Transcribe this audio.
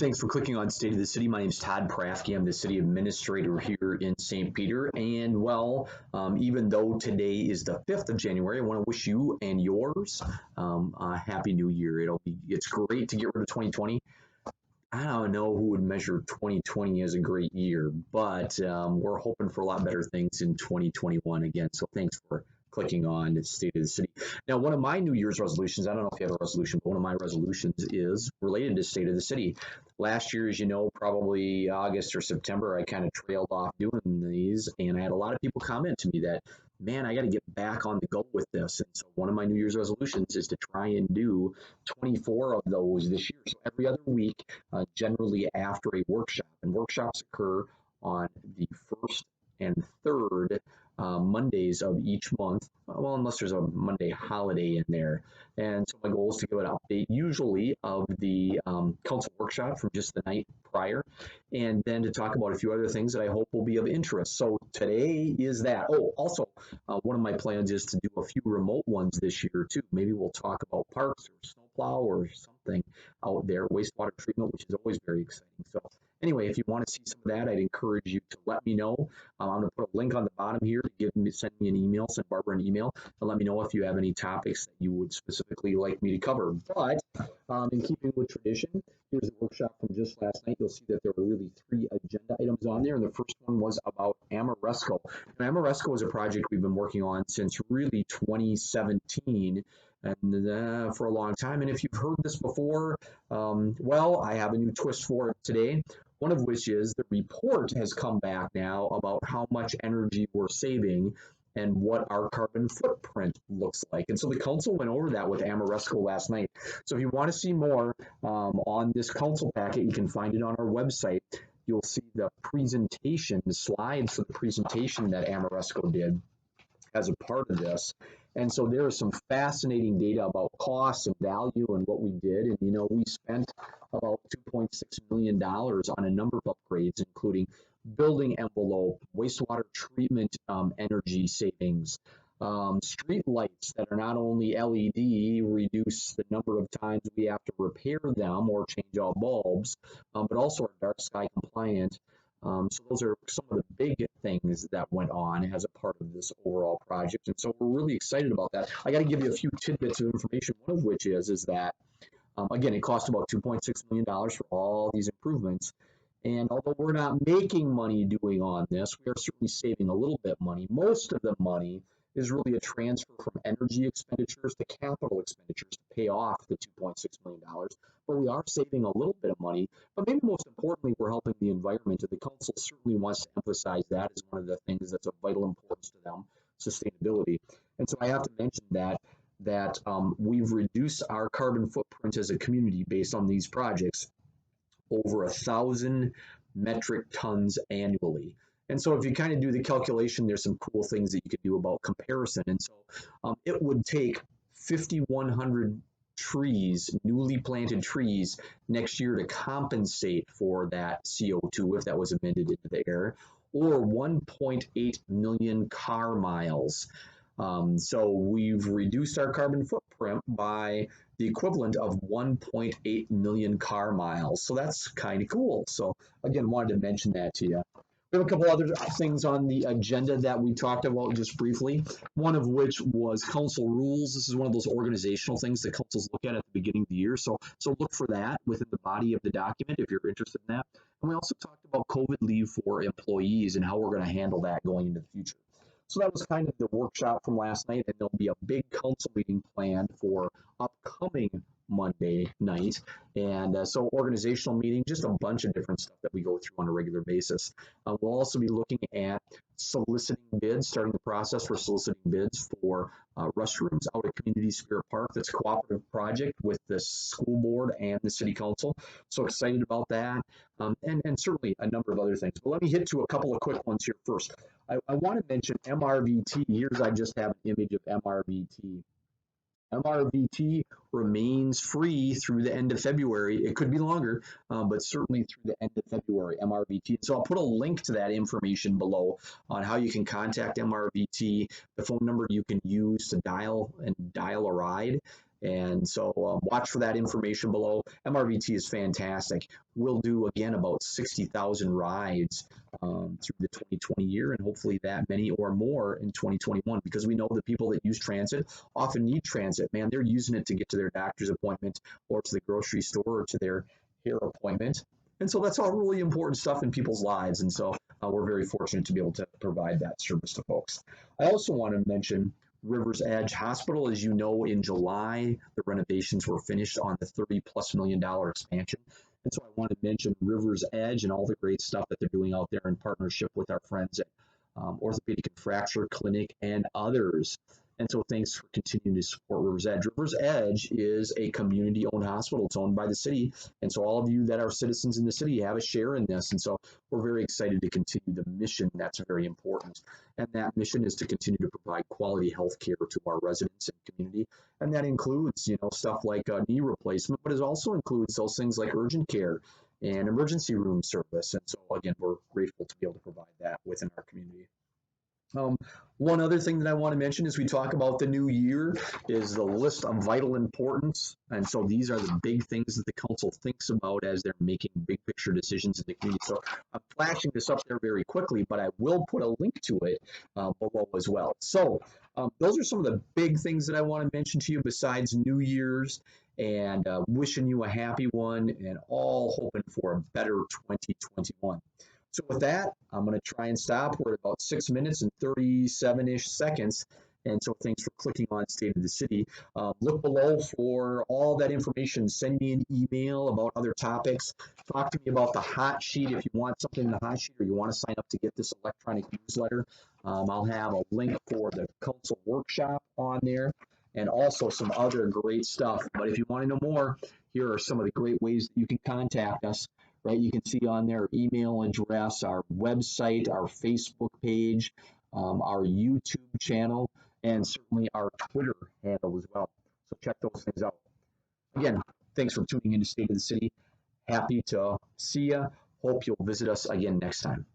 Thanks for clicking on State of the City. My name is Todd Prafke. I'm the city administrator here in St. Peter. And even though today is the 5th of January, I want to wish you and yours a happy new year. It's great to get rid of 2020. I don't know who would measure 2020 as a great year, but we're hoping for a lot better things in 2021 again. So thanks for clicking on the State of the City. Now, one of my New Year's resolutions, I don't know if you have a resolution, but one of my resolutions is related to State of the City. Last year, as you know, probably August or September, I kind of trailed off doing these, and I had a lot of people comment to me that, man, I got to get back on the go with this. And so one of my New Year's resolutions is to try and do 24 of those this year. So every other week, generally after a workshop. And workshops occur on the first and third Mondays of each month, well, unless there's a Monday holiday in there. And so my goal is to give an update, usually of the council workshop from just the night prior, and then to talk about a few other things that I hope will be of interest. So today is that. Oh, also, one of my plans is to do a few remote ones this year too. Maybe we'll talk about parks or snowplow or something out there, wastewater treatment, which is always very exciting. So anyway, if you want to see some of that, I'd encourage you to let me know. I'm going to put a link on the bottom here to send me an email, send Barbara an email, and let me know if you have any topics that you would specifically like me to cover. But in keeping with tradition, here's a workshop from just last night. You'll see that there were really 3 agenda items on there, and the first one was about Amoresco. And Amoresco is a project we've been working on since really 2017, and for a long time. And if you've heard this before, I have a new twist for it today. One of which is the report has come back now about how much energy we're saving and what our carbon footprint looks like. And so the council went over that with Amoresco last night. So if you want to see more on this council packet, you can find it on our website. You'll see the presentation, the slides for the presentation that Amoresco did as a part of this. And so there is some fascinating data about costs and value and what we did. And, we spent about $2.6 million on a number of upgrades, including building envelope, wastewater treatment energy savings, street lights that are not only LED, reduce the number of times we have to repair them or change out bulbs, but also are dark sky compliant. So those are some of the big things that went on as a part of this overall project. And so we're really excited about that. I got to give you a few tidbits of information, one of which is that, again, it cost about $2.6 million for all these improvements. And although we're not making money doing on this, we are certainly saving a little bit money. Most of the money is really a transfer from energy expenditures to capital expenditures to pay off the $2.6 million. But we are saving a little bit of money. But maybe most importantly, we're helping the environment. And the council certainly wants to emphasize that as one of the things that's of vital importance to them, sustainability. And so I have to mention that we've reduced our carbon footprint as a community based on these projects over 1,000 metric tons annually. And so if you kind of do the calculation, there's some cool things that you could do about comparison. And so it would take 5,100 trees, newly planted trees, next year to compensate for that CO2 if that was emitted into the air, or 1.8 million car miles. So we've reduced our carbon footprint by the equivalent of 1.8 million car miles. So that's kind of cool. So again, wanted to mention that to you. We have a couple other things on the agenda that we talked about just briefly, one of which was council rules. This is one of those organizational things that councils look at the beginning of the year. So look for that within the body of the document if you're interested in that. And we also talked about COVID leave for employees and how we're going to handle that going into the future. So that was kind of the workshop from last night, and there'll be a big council meeting planned for upcoming Monday night. And so organizational meeting, just a bunch of different stuff that we go through on a regular basis. We'll also be looking at soliciting bids, starting the process for soliciting bids for restrooms out at Community Spirit Park. That's a cooperative project with the school board and the city council. So excited about that. And certainly a number of other things. But let me hit to a couple of quick ones here first. I want to mention MRBT. Here's, I just have an image of MRBT. MRBT remains free through the end of February. It could be longer, but certainly through the end of February, MRBT. So I'll put a link to that information below on how you can contact MRBT, the phone number you can use to dial a ride, And so watch for that information below. MRBT is fantastic. We'll do again about 60,000 rides through the 2020 year, and hopefully that many or more in 2021, because we know the people that use transit often need transit. Man, they're using it to get to their doctor's appointment or to the grocery store or to their hair appointment. And so that's all really important stuff in people's lives. And so we're very fortunate to be able to provide that service to folks. I also want to mention Rivers Edge Hospital. As you know, in July, the renovations were finished on the $30+ million expansion. And so I want to mention Rivers Edge and all the great stuff that they're doing out there in partnership with our friends at Orthopedic and Fracture Clinic and others. And so thanks for continuing to support Rivers Edge. Rivers Edge is a community-owned hospital. It's owned by the city. And so all of you that are citizens in the city have a share in this. And so we're very excited to continue the mission that's very important. And that mission is to continue to provide quality health care to our residents and community. And that includes, stuff like knee replacement, but it also includes those things like urgent care and emergency room service. And so again, we're grateful to be able to provide that within our community. One other thing that I want to mention as we talk about the new year is the list of vital importance. And so these are the big things that the council thinks about as they're making big picture decisions in the community. So I'm flashing this up there very quickly, but I will put a link to it below as well. So those are some of the big things that I want to mention to you besides New Year's, and wishing you a happy one and all hoping for a better 2021. So with that, I'm going to try and stop. We're at about 6 minutes and 37-ish seconds. And so thanks for clicking on State of the City. Look below for all that information. Send me an email about other topics. Talk to me about the hot sheet if you want something in the hot sheet or you want to sign up to get this electronic newsletter. I'll have a link for the council workshop on there and also some other great stuff. But if you want to know more, here are some of the great ways that you can contact us. Right, you can see on there our email address, our website, our Facebook page, our YouTube channel, and certainly our Twitter handle as well. So check those things out. Again, thanks for tuning in to State of the City. Happy to see you. Hope you'll visit us again next time.